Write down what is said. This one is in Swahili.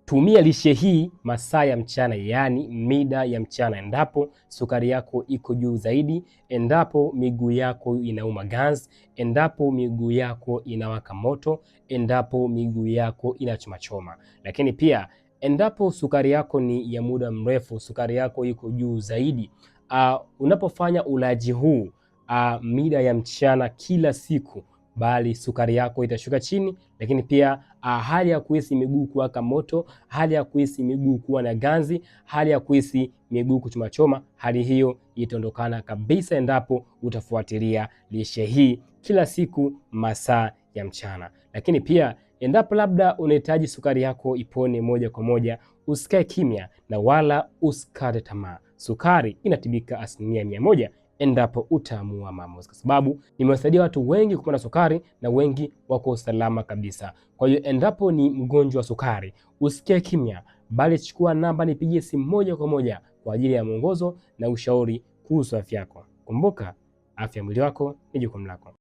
tumia lishe hii masaa ya mchana, yaani mida ya mchana, endapo sukari yako iko juu zaidi, endapo miguu yako inauma ganzi, endapo miguu yako inawaka moto, endapo miguu yako inachomachoma. Lakini pia endapo sukari yako ni ya muda mrefu, sukari yako iko juu zaidi, unapofanya ulaji huu mida ya mchana kila siku, bali sukari yako itashuka chini. Lakini pia hali ya kuhisi miguu kuwaka moto, hali ya kuhisi miguu kuwa na ganzi, hali ya kuhisi miguu kuchomachoma, hali hiyo itaondokana kabisa endapo utafuatilia lishe hii kila siku masaa ya mchana. Lakini pia endapo labda unahitaji sukari yako ipone moja kwa moja, usikae kimya na wala usikate tamaa. Sukari inatibika 100% endapo utaamua maamuzi, kwa sababu nimewasaidia watu wengi kupona sukari na wengi wako salama kabisa. Kwa hiyo endapo ni mgonjwa wa sukari, usikae kimya, bali chukua namba, nipigie simu moja kwa moja kwa ajili ya mwongozo na ushauri kuhusu afya yako. Kumbuka, afya ya mwili wako ni jukumu lako.